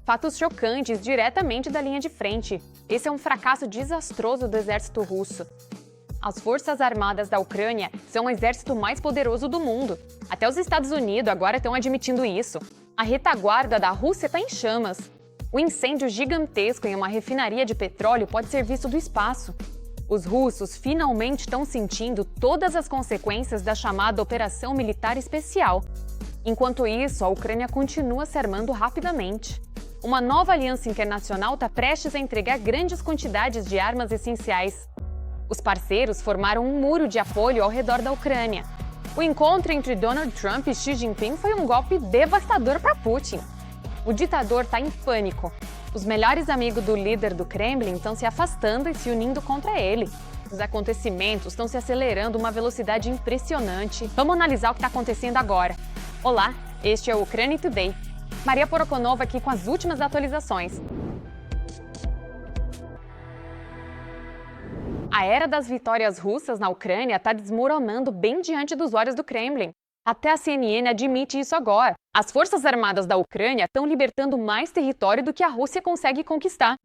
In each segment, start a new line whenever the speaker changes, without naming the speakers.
Fatos chocantes diretamente da linha de frente. Esse é um fracasso desastroso do exército russo. As Forças Armadas da Ucrânia são o exército mais poderoso do mundo. Até os Estados Unidos agora estão admitindo isso. A retaguarda da Rússia está em chamas. O incêndio gigantesco em uma refinaria de petróleo pode ser visto do espaço. Os russos finalmente estão sentindo todas as consequências da chamada Operação Militar Especial. Enquanto isso, a Ucrânia continua se armando rapidamente. Uma nova aliança internacional está prestes a entregar grandes quantidades de armas essenciais. Os parceiros formaram um muro de apoio ao redor da Ucrânia. O encontro entre Donald Trump e Xi Jinping foi um golpe devastador para Putin. O ditador está em pânico. Os melhores amigos do líder do Kremlin estão se afastando e se unindo contra ele. Os acontecimentos estão se acelerando a uma velocidade impressionante. Vamos analisar o que está acontecendo agora. Olá, este é o Ucrânia Today. Maria Porokonova aqui com as últimas atualizações. A era das vitórias russas na Ucrânia está desmoronando bem diante dos olhos do Kremlin. Até a CNN admite isso agora. As Forças Armadas da Ucrânia estão libertando mais território do que a Rússia consegue conquistar.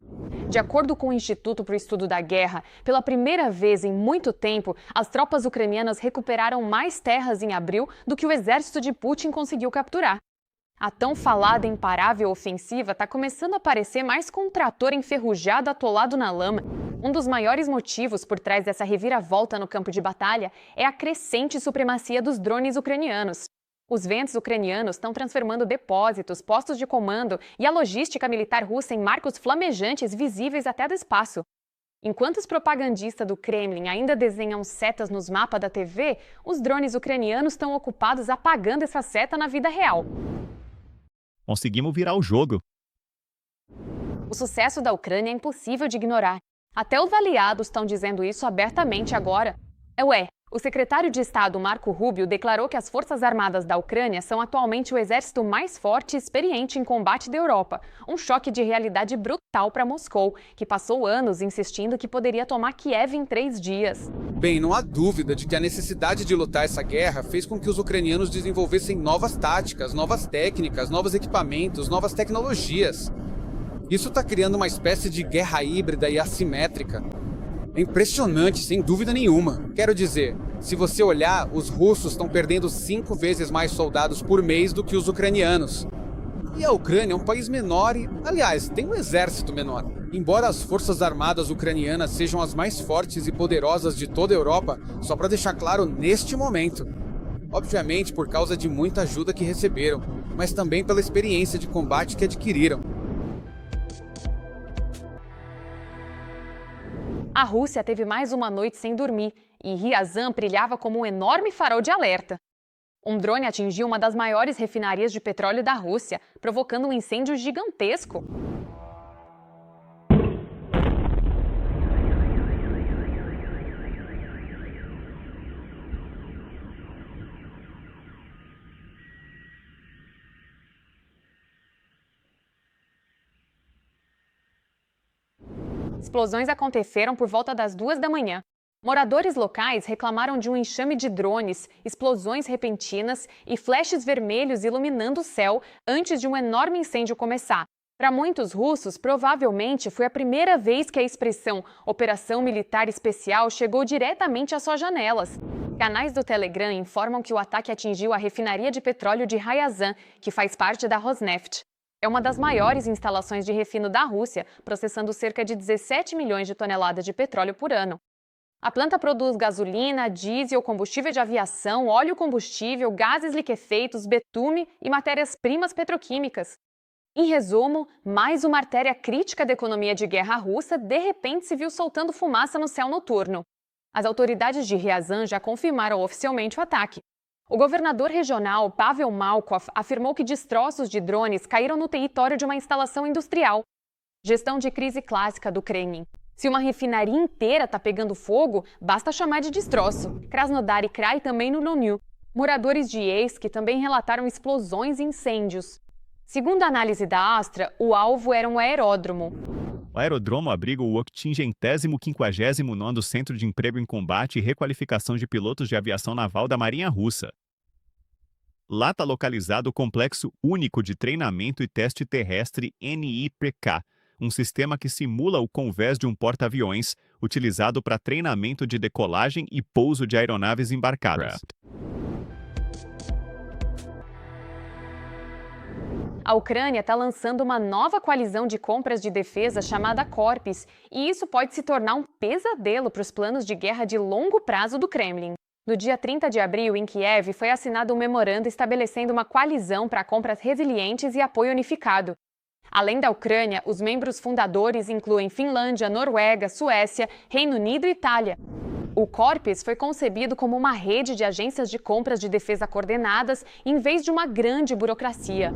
De acordo com o Instituto para o Estudo da Guerra, pela primeira vez em muito tempo, as tropas ucranianas recuperaram mais terras em abril do que o exército de Putin conseguiu capturar. A tão falada e imparável ofensiva está começando a parecer mais com um trator enferrujado atolado na lama. Um dos maiores motivos por trás dessa reviravolta no campo de batalha é a crescente supremacia dos drones ucranianos. Os ventos ucranianos estão transformando depósitos, postos de comando e a logística militar russa em marcos flamejantes visíveis até do espaço. Enquanto os propagandistas do Kremlin ainda desenham setas nos mapas da TV, os drones ucranianos estão ocupados apagando essa seta na vida real.
Conseguimos virar o jogo.
O sucesso da Ucrânia é impossível de ignorar. Até os aliados estão dizendo isso abertamente agora. O secretário de Estado Marco Rubio declarou que as Forças Armadas da Ucrânia são atualmente o exército mais forte e experiente em combate da Europa. Um choque de realidade brutal para Moscou, que passou anos insistindo que poderia tomar Kiev em 3 dias.
Bem, não há dúvida de que a necessidade de lutar essa guerra fez com que os ucranianos desenvolvessem novas táticas, novas técnicas, novos equipamentos, novas tecnologias. Isso está criando uma espécie de guerra híbrida e assimétrica. É impressionante, sem dúvida nenhuma. Quero dizer, se você olhar, os russos estão perdendo 5 vezes mais soldados por mês do que os ucranianos. E a Ucrânia é um país menor e, aliás, tem um exército menor. Embora as forças armadas ucranianas sejam as mais fortes e poderosas de toda a Europa, só para deixar claro neste momento. Obviamente por causa de muita ajuda que receberam, mas também pela experiência de combate que adquiriram.
A Rússia teve mais uma noite sem dormir e Ryazan brilhava como um enorme farol de alerta. Um drone atingiu uma das maiores refinarias de petróleo da Rússia, provocando um incêndio gigantesco. Explosões aconteceram por volta das 2 da manhã. Moradores locais reclamaram de um enxame de drones, explosões repentinas e flashes vermelhos iluminando o céu antes de um enorme incêndio começar. Para muitos russos, provavelmente foi a primeira vez que a expressão Operação Militar Especial chegou diretamente às suas janelas. Canais do Telegram informam que o ataque atingiu a refinaria de petróleo de Ryazan, que faz parte da Rosneft. É uma das maiores instalações de refino da Rússia, processando cerca de 17 milhões de toneladas de petróleo por ano. A planta produz gasolina, diesel, combustível de aviação, óleo combustível, gases liquefeitos, betume e matérias-primas petroquímicas. Em resumo, mais uma artéria crítica da economia de guerra russa de repente se viu soltando fumaça no céu noturno. As autoridades de Ryazan já confirmaram oficialmente o ataque. O governador regional, Pavel Malkov, afirmou que destroços de drones caíram no território de uma instalação industrial. Gestão de crise clássica do Kremlin. Se uma refinaria inteira está pegando fogo, basta chamar de destroço. Krasnodar e Krai também no Loniu. Moradores de Yeisk também relataram explosões e incêndios. Segundo a análise da Astra, o alvo era um aeródromo.
O aeródromo abriga o 859º Centro de Emprego em Combate e Requalificação de Pilotos de Aviação Naval da Marinha Russa. Lá está localizado o Complexo Único de Treinamento e Teste Terrestre NIPK, um sistema que simula o convés de um porta-aviões, utilizado para treinamento de decolagem e pouso de aeronaves embarcadas.
A Ucrânia está lançando uma nova coalizão de compras de defesa chamada Corpus, e isso pode se tornar um pesadelo para os planos de guerra de longo prazo do Kremlin. No dia 30 de abril, em Kiev, foi assinado um memorando estabelecendo uma coalizão para compras resilientes e apoio unificado. Além da Ucrânia, os membros fundadores incluem Finlândia, Noruega, Suécia, Reino Unido e Itália. O Corpus foi concebido como uma rede de agências de compras de defesa coordenadas em vez de uma grande burocracia.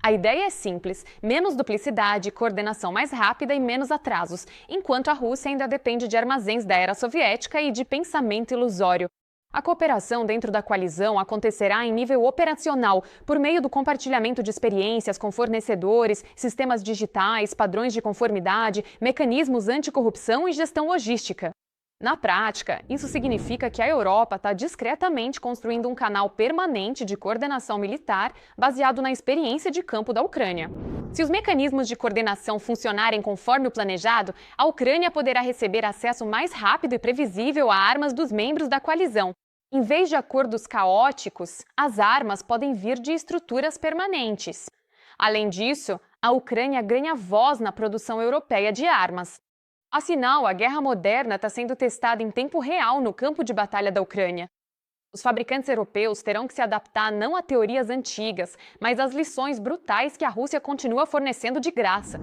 A ideia é simples: menos duplicidade, coordenação mais rápida e menos atrasos, enquanto a Rússia ainda depende de armazéns da era soviética e de pensamento ilusório. A cooperação dentro da coalizão acontecerá em nível operacional, por meio do compartilhamento de experiências com fornecedores, sistemas digitais, padrões de conformidade, mecanismos anticorrupção e gestão logística. Na prática, isso significa que a Europa está discretamente construindo um canal permanente de coordenação militar baseado na experiência de campo da Ucrânia. Se os mecanismos de coordenação funcionarem conforme o planejado, a Ucrânia poderá receber acesso mais rápido e previsível a armas dos membros da coalizão. Em vez de acordos caóticos, as armas podem vir de estruturas permanentes. Além disso, a Ucrânia ganha voz na produção europeia de armas. Afinal, a guerra moderna está sendo testada em tempo real no campo de batalha da Ucrânia. Os fabricantes europeus terão que se adaptar não a teorias antigas, mas às lições brutais que a Rússia continua fornecendo de graça.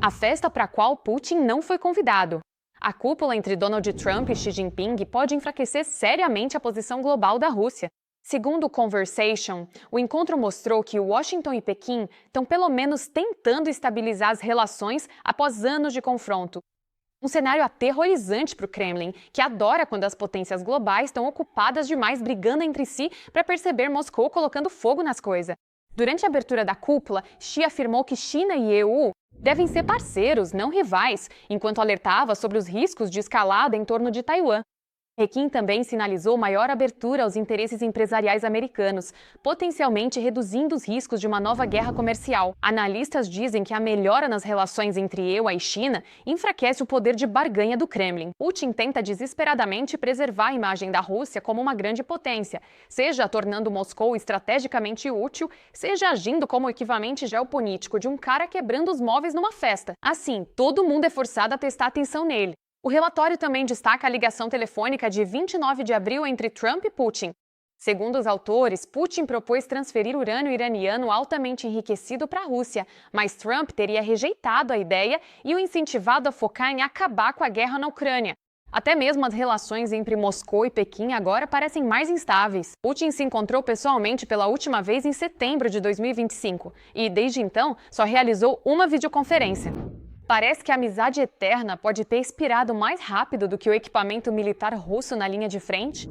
A festa para a qual Putin não foi convidado. A cúpula entre Donald Trump e Xi Jinping pode enfraquecer seriamente a posição global da Rússia. Segundo o Conversation, o encontro mostrou que Washington e Pequim estão pelo menos tentando estabilizar as relações após anos de confronto. Um cenário aterrorizante para o Kremlin, que adora quando as potências globais estão ocupadas demais brigando entre si para perceber Moscou colocando fogo nas coisas. Durante a abertura da cúpula, Xi afirmou que China e EU devem ser parceiros, não rivais, enquanto alertava sobre os riscos de escalada em torno de Taiwan. Pequim também sinalizou maior abertura aos interesses empresariais americanos, potencialmente reduzindo os riscos de uma nova guerra comercial. Analistas dizem que a melhora nas relações entre EU e China enfraquece o poder de barganha do Kremlin. Putin tenta desesperadamente preservar a imagem da Rússia como uma grande potência, seja tornando Moscou estrategicamente útil, seja agindo como equivalente geopolítico de um cara quebrando os móveis numa festa. Assim, todo mundo é forçado a prestar atenção nele. O relatório também destaca a ligação telefônica de 29 de abril entre Trump e Putin. Segundo os autores, Putin propôs transferir urânio iraniano altamente enriquecido para a Rússia, mas Trump teria rejeitado a ideia e o incentivado a focar em acabar com a guerra na Ucrânia. Até mesmo as relações entre Moscou e Pequim agora parecem mais instáveis. Putin se encontrou pessoalmente pela última vez em setembro de 2025 e, desde então, só realizou uma videoconferência. Parece que a amizade eterna pode ter expirado mais rápido do que o equipamento militar russo na linha de frente.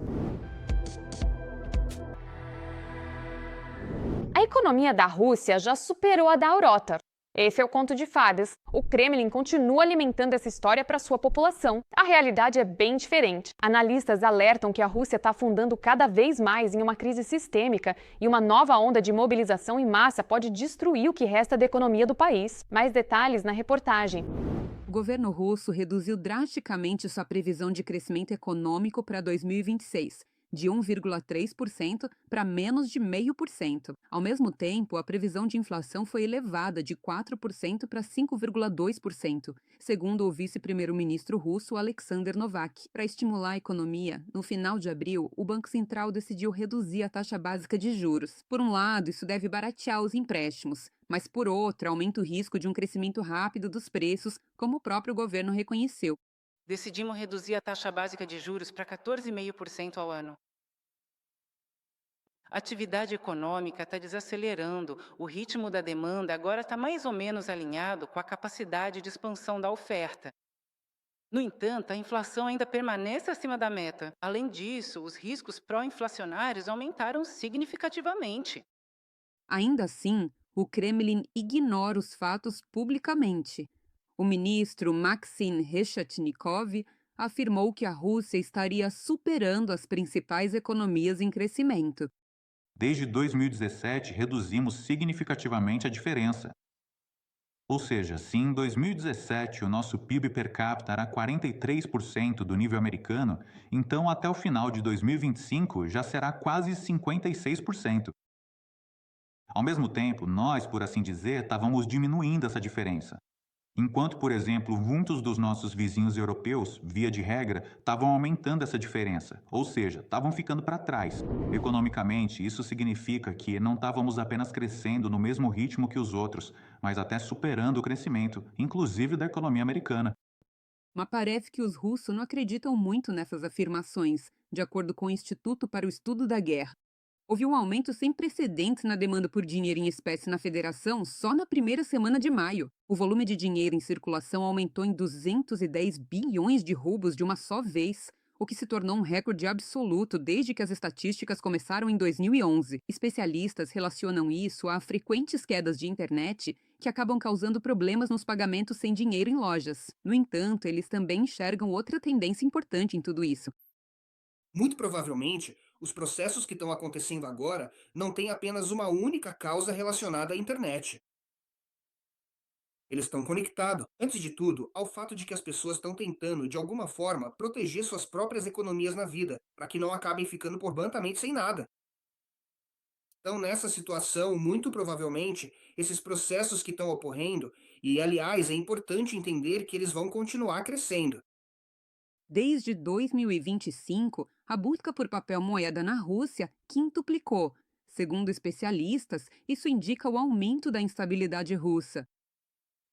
A economia da Rússia já superou a da Europa. Esse é o conto de fadas. O Kremlin continua alimentando essa história para sua população. A realidade é bem diferente. Analistas alertam que a Rússia está afundando cada vez mais em uma crise sistêmica e uma nova onda de mobilização em massa pode destruir o que resta da economia do país. Mais detalhes na reportagem.
O governo russo reduziu drasticamente sua previsão de crescimento econômico para 2026. De 1,3% para menos de 0,5%. Ao mesmo tempo, a previsão de inflação foi elevada de 4% para 5,2%, segundo o vice-primeiro-ministro russo Alexander Novak. Para estimular a economia, no final de abril, o Banco Central decidiu reduzir a taxa básica de juros. Por um lado, isso deve baratear os empréstimos, mas por outro, aumenta o risco de um crescimento rápido dos preços, como o próprio governo reconheceu.
Decidimos reduzir a taxa básica de juros para 14,5% ao ano. A atividade econômica está desacelerando, o ritmo da demanda agora está mais ou menos alinhado com a capacidade de expansão da oferta. No entanto, a inflação ainda permanece acima da meta. Além disso, os riscos pró-inflacionários aumentaram significativamente.
Ainda assim, o Kremlin ignora os fatos publicamente. O ministro Maxim Reshetnikov afirmou que a Rússia estaria superando as principais economias em crescimento.
Desde 2017, reduzimos significativamente a diferença. Ou seja, se em 2017 o nosso PIB per capita era 43% do nível americano, então até o final de 2025 já será quase 56%. Ao mesmo tempo, nós, por assim dizer, estávamos diminuindo essa diferença. Enquanto, por exemplo, muitos dos nossos vizinhos europeus, via de regra, estavam aumentando essa diferença, ou seja, estavam ficando para trás. Economicamente, isso significa que não estávamos apenas crescendo no mesmo ritmo que os outros, mas até superando o crescimento, inclusive da economia americana.
Mas parece que os russos não acreditam muito nessas afirmações, de acordo com o Instituto para o Estudo da Guerra. Houve um aumento sem precedentes na demanda por dinheiro em espécie na federação só na primeira semana de maio. O volume de dinheiro em circulação aumentou em 210 bilhões de rublos de uma só vez, o que se tornou um recorde absoluto desde que as estatísticas começaram em 2011. Especialistas relacionam isso a frequentes quedas de internet que acabam causando problemas nos pagamentos sem dinheiro em lojas. No entanto, eles também enxergam outra tendência importante em tudo isso.
Muito provavelmente, os processos que estão acontecendo agora não têm apenas uma única causa relacionada à internet. Eles estão conectados, antes de tudo, ao fato de que as pessoas estão tentando, de alguma forma, proteger suas próprias economias na vida, para que não acabem ficando porventammente sem nada. Então, nessa situação, muito provavelmente, esses processos que estão ocorrendo, e aliás, é importante entender que eles vão continuar crescendo.
Desde 2025, a busca por papel moeda na Rússia quintuplicou. Segundo especialistas, isso indica o aumento da instabilidade russa.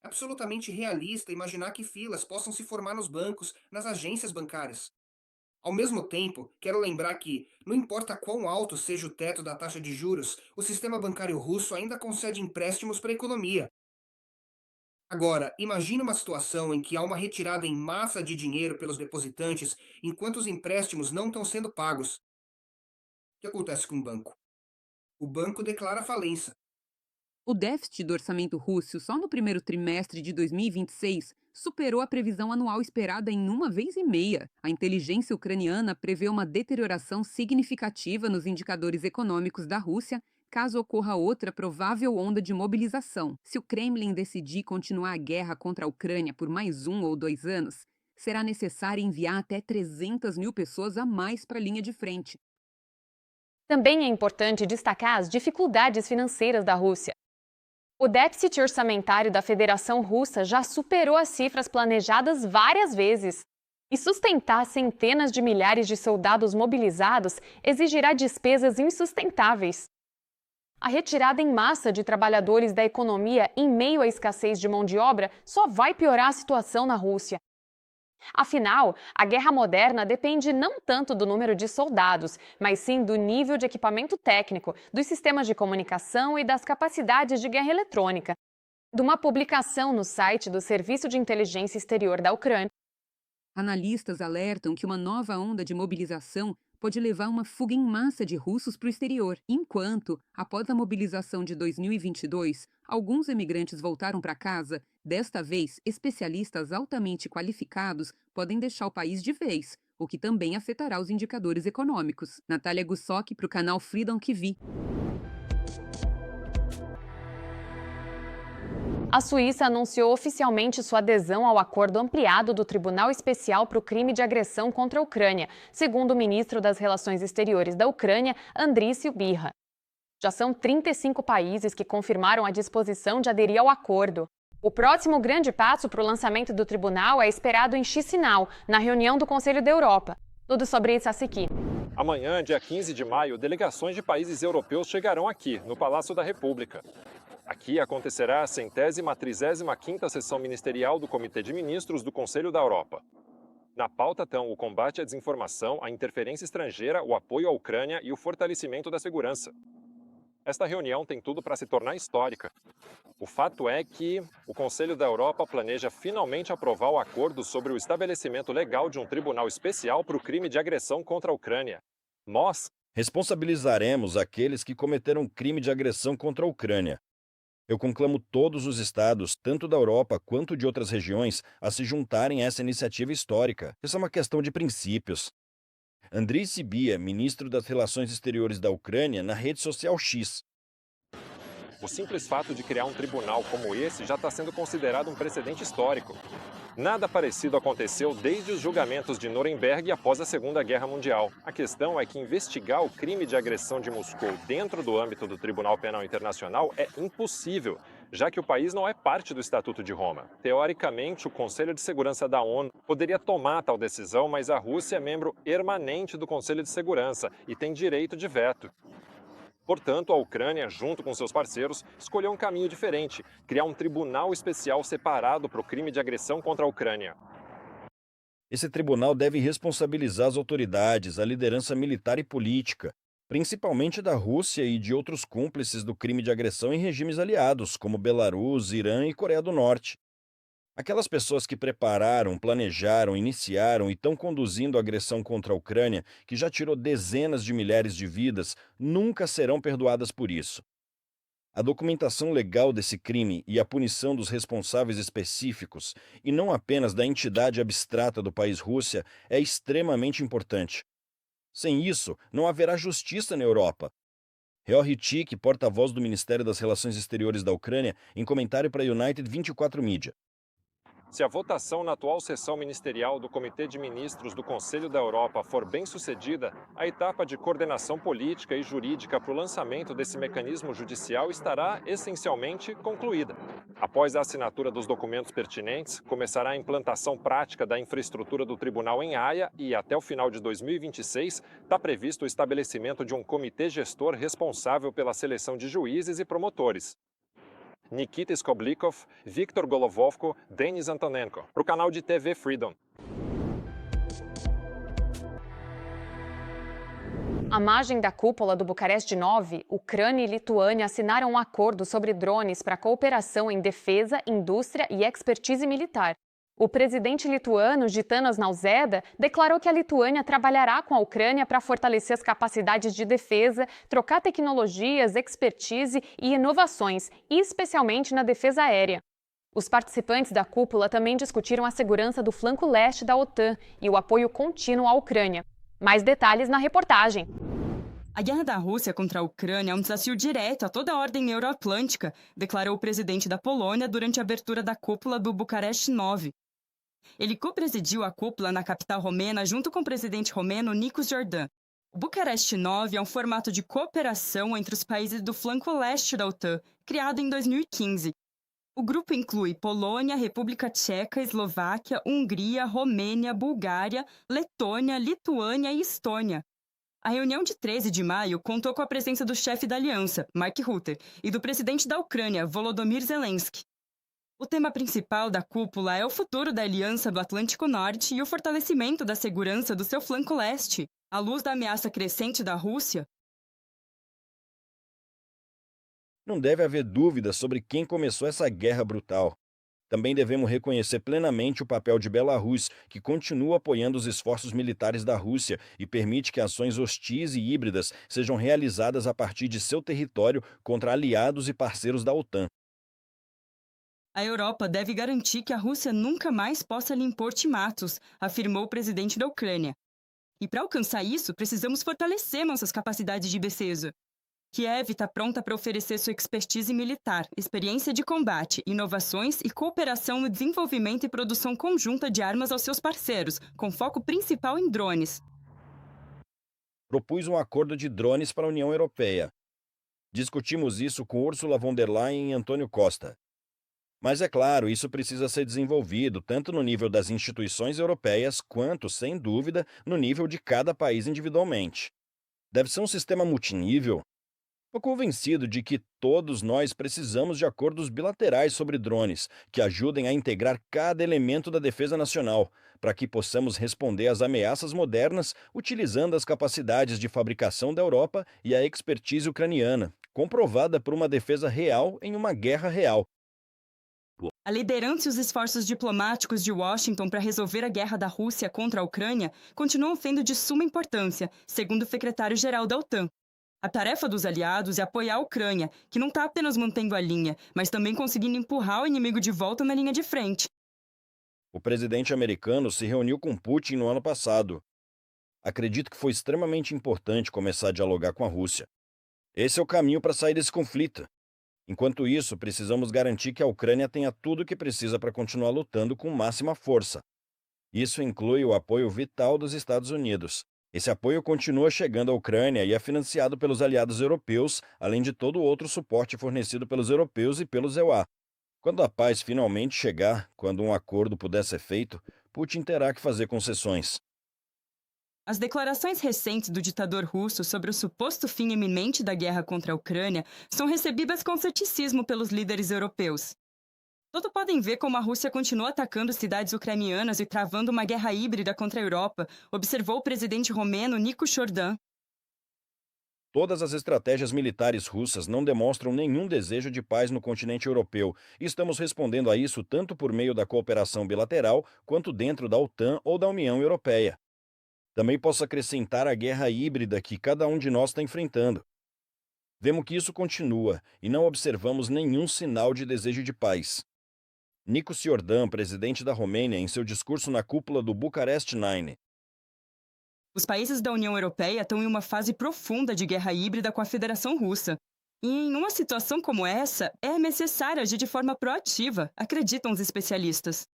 É absolutamente realista imaginar que filas possam se formar nos bancos, nas agências bancárias. Ao mesmo tempo, quero lembrar que, não importa quão alto seja o teto da taxa de juros, o sistema bancário russo ainda concede empréstimos para a economia. Agora, imagine uma situação em que há uma retirada em massa de dinheiro pelos depositantes enquanto os empréstimos não estão sendo pagos. O que acontece com o banco? O banco declara falência.
O déficit do orçamento russo só no primeiro trimestre de 2026 superou a previsão anual esperada em uma vez e meia. A inteligência ucraniana prevê uma deterioração significativa nos indicadores econômicos da Rússia caso ocorra outra provável onda de mobilização. Se o Kremlin decidir continuar a guerra contra a Ucrânia por mais 1 ou 2 anos, será necessário enviar até 300 mil pessoas a mais para a linha de frente.
Também é importante destacar as dificuldades financeiras da Rússia. O déficit orçamentário da Federação Russa já superou as cifras planejadas várias vezes. E sustentar centenas de milhares de soldados mobilizados exigirá despesas insustentáveis. A retirada em massa de trabalhadores da economia em meio à escassez de mão de obra só vai piorar a situação na Rússia. Afinal, a guerra moderna depende não tanto do número de soldados, mas sim do nível de equipamento técnico, dos sistemas de comunicação e das capacidades de guerra eletrônica. De uma publicação no site do Serviço de Inteligência Exterior da Ucrânia,
Analistas alertam que uma nova onda de mobilização pode levar a uma fuga em massa de russos para o exterior, enquanto, após a mobilização de 2022, alguns imigrantes voltaram para casa. Desta vez, especialistas altamente qualificados podem deixar o país de vez, o que também afetará os indicadores econômicos. Natália Gussock para o canal Freedom TV.
a Suíça anunciou oficialmente sua adesão ao acordo ampliado do Tribunal Especial para o Crime de Agressão contra a Ucrânia, segundo o ministro das Relações Exteriores da Ucrânia, Andriy Sybiha. Já são 35 países que confirmaram a disposição de aderir ao acordo. O próximo grande passo para o lançamento do tribunal é esperado em Chisinau, na reunião do Conselho da Europa. Tudo sobre isso aqui.
Amanhã, dia 15 de maio, delegações de países europeus chegarão aqui, no Palácio da República. Aqui acontecerá a 135ª sessão ministerial do Comitê de Ministros do Conselho da Europa. Na pauta estão o combate à desinformação, a interferência estrangeira, o apoio à Ucrânia e o fortalecimento da segurança. Esta reunião tem tudo para se tornar histórica. O fato é que o Conselho da Europa planeja finalmente aprovar o acordo sobre o estabelecimento legal de um tribunal especial para o crime de agressão contra a Ucrânia. Nós
responsabilizaremos aqueles que cometeram crime de agressão contra a Ucrânia. Eu conclamo todos os estados, tanto da Europa quanto de outras regiões, a se juntarem a essa iniciativa histórica. Isso é uma questão de princípios. Andriy Sybiha, ministro das Relações Exteriores da Ucrânia, na rede social X.
O simples fato de criar um tribunal como esse já está sendo considerado um precedente histórico. Nada parecido aconteceu desde os julgamentos de Nuremberg após a Segunda Guerra Mundial. A questão é que investigar o crime de agressão de Moscou dentro do âmbito do Tribunal Penal Internacional é impossível, já que o país não é parte do Estatuto de Roma. Teoricamente, o Conselho de Segurança da ONU poderia tomar tal decisão, mas a Rússia é membro permanente do Conselho de Segurança e tem direito de veto. Portanto, a Ucrânia, junto com seus parceiros, escolheu um caminho diferente, criar um tribunal especial separado para o crime de agressão contra a Ucrânia.
Esse tribunal deve responsabilizar as autoridades, a liderança militar e política, principalmente da Rússia e de outros cúmplices do crime de agressão em regimes aliados, como Belarus, Irã e Coreia do Norte. Aquelas pessoas que prepararam, planejaram, iniciaram e estão conduzindo a agressão contra a Ucrânia, que já tirou dezenas de milhares de vidas, nunca serão perdoadas por isso. A documentação legal desse crime e a punição dos responsáveis específicos, e não apenas da entidade abstrata do país Rússia, é extremamente importante. Sem isso, não haverá justiça na Europa. Reor Hitik, porta-voz do Ministério das Relações Exteriores da Ucrânia, em comentário para a United 24 Media.
Se a votação na atual sessão ministerial do Comitê de Ministros do Conselho da Europa for bem sucedida, a etapa de coordenação política e jurídica para o lançamento desse mecanismo judicial estará essencialmente concluída. Após a assinatura dos documentos pertinentes, começará a implantação prática da infraestrutura do tribunal em Haia e, até o final de 2026, está previsto o estabelecimento de um comitê gestor responsável pela seleção de juízes e promotores. Nikita Skoblikov, Viktor Golovovko, Denis Antonenko, para o canal de TV Freedom.
À margem da cúpula do Bucareste 9, Ucrânia e Lituânia assinaram um acordo sobre drones para cooperação em defesa, indústria e expertise militar. O presidente lituano, Gitanas Nausėda, declarou que a Lituânia trabalhará com a Ucrânia para fortalecer as capacidades de defesa, trocar tecnologias, expertise e inovações, especialmente na defesa aérea. Os participantes da cúpula também discutiram a segurança do flanco leste da OTAN e o apoio contínuo à Ucrânia. Mais detalhes na reportagem.
A guerra da Rússia contra a Ucrânia é um desafio direto a toda a ordem euroatlântica, declarou o presidente da Polônia durante a abertura da cúpula do Bucareste 9. Ele co-presidiu a cúpula na capital romena junto com o presidente romeno Nikos Jordan. O Bucareste 9 é um formato de cooperação entre os países do flanco leste da OTAN, criado em 2015. O grupo inclui Polônia, República Tcheca, Eslováquia, Hungria, Romênia, Bulgária, Letônia, Lituânia e Estônia. A reunião de 13 de maio contou com a presença do chefe da aliança, Mark Rutte, e do presidente da Ucrânia, Volodymyr Zelensky. O tema principal da cúpula é o futuro da Aliança do Atlântico Norte e o fortalecimento da segurança do seu flanco leste, à luz da ameaça crescente da Rússia.
Não deve haver dúvida sobre quem começou essa guerra brutal. Também devemos reconhecer plenamente o papel de Belarus, que continua apoiando os esforços militares da Rússia e permite que ações hostis e híbridas sejam realizadas a partir de seu território contra aliados e parceiros da OTAN.
A Europa deve garantir que a Rússia nunca mais possa lhe impor ultimatos, afirmou o presidente da Ucrânia. E para alcançar isso, precisamos fortalecer nossas capacidades de defesa. Kiev está pronta para oferecer sua expertise militar, experiência de combate, inovações e cooperação no desenvolvimento e produção conjunta de armas aos seus parceiros, com foco principal em drones.
Propus um acordo de drones para a União Europeia. Discutimos isso com Ursula von der Leyen e Antônio Costa. Mas é claro, isso precisa ser desenvolvido tanto no nível das instituições europeias quanto, sem dúvida, no nível de cada país individualmente. Deve ser um sistema multinível. Estou convencido de que todos nós precisamos de acordos bilaterais sobre drones, que ajudem a integrar cada elemento da defesa nacional, para que possamos responder às ameaças modernas utilizando as capacidades de fabricação da Europa e a expertise ucraniana, comprovada por uma defesa real em uma guerra real.
A liderança e os esforços diplomáticos de Washington para resolver a guerra da Rússia contra a Ucrânia continuam sendo de suma importância, segundo o secretário-geral da OTAN. A tarefa dos aliados é apoiar a Ucrânia, que não está apenas mantendo a linha, mas também conseguindo empurrar o inimigo de volta na linha de frente.
O presidente americano se reuniu com Putin no ano passado. Acredito que foi extremamente importante começar a dialogar com a Rússia. Esse é o caminho para sair desse conflito. Enquanto isso, precisamos garantir que a Ucrânia tenha tudo o que precisa para continuar lutando com máxima força. Isso inclui o apoio vital dos Estados Unidos. Esse apoio continua chegando à Ucrânia e é financiado pelos aliados europeus, além de todo outro suporte fornecido pelos europeus e pelos EUA. Quando a paz finalmente chegar, quando um acordo puder ser feito, Putin terá que fazer concessões.
As declarações recentes do ditador russo sobre o suposto fim iminente da guerra contra a Ucrânia são recebidas com ceticismo pelos líderes europeus. Todos podem ver como a Rússia continua atacando cidades ucranianas e travando uma guerra híbrida contra a Europa, observou o presidente romeno Nico Jordan.
Todas as estratégias militares russas não demonstram nenhum desejo de paz no continente europeu, e estamos respondendo a isso tanto por meio da cooperação bilateral quanto dentro da OTAN ou da União Europeia. Também posso acrescentar a guerra híbrida que cada um de nós está enfrentando. Vemos que isso continua e não observamos nenhum sinal de desejo de paz. Nico Jordan, presidente da Romênia, em seu discurso na cúpula do Bucarest 9.
Os países da União Europeia estão em uma fase profunda de guerra híbrida com a Federação Russa. E em uma situação como essa, é necessário agir de forma proativa, acreditam os especialistas.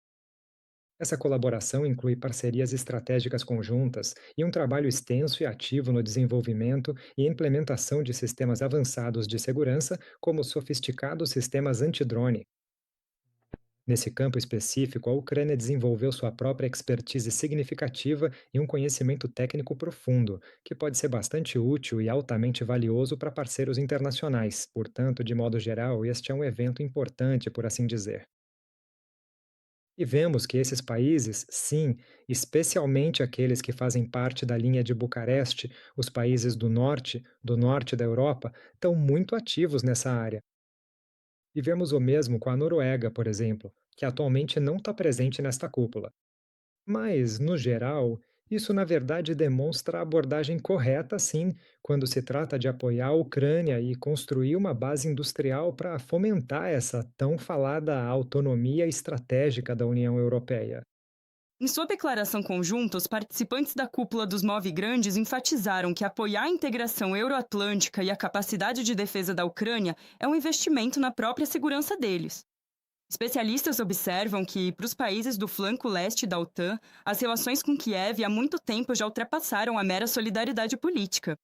Essa colaboração inclui parcerias estratégicas conjuntas e um trabalho extenso e ativo no desenvolvimento e implementação de sistemas avançados de segurança, como sofisticados sistemas antidrone. Nesse campo específico, a Ucrânia desenvolveu sua própria expertise significativa e um conhecimento técnico profundo, que pode ser bastante útil e altamente valioso para parceiros internacionais. Portanto, de modo geral, este é um evento importante, por assim dizer. E vemos que esses países, sim, especialmente aqueles que fazem parte da linha de Bucareste, os países do norte da Europa, estão muito ativos nessa área. E vemos o mesmo com a Noruega, por exemplo, que atualmente não está presente nesta cúpula. Mas, no geral, isso na verdade demonstra a abordagem correta, sim, quando se trata de apoiar a Ucrânia e construir uma base industrial para fomentar essa tão falada autonomia estratégica da União Europeia.
Em sua declaração conjunta, os participantes da cúpula dos 9 grandes enfatizaram que apoiar a integração euroatlântica e a capacidade de defesa da Ucrânia é um investimento na própria segurança deles. Especialistas observam que, para os países do flanco leste da OTAN, as relações com Kiev há muito tempo já ultrapassaram a mera solidariedade política.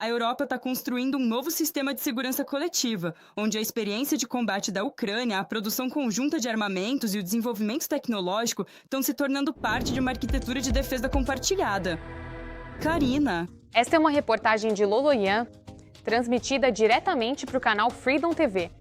A Europa está construindo um novo sistema de segurança coletiva, onde a experiência de combate da Ucrânia, a produção conjunta de armamentos e o desenvolvimento tecnológico estão se tornando parte de uma arquitetura de defesa compartilhada. Karina.
Esta é uma reportagem de Loloyan, transmitida diretamente para o canal Freedom TV.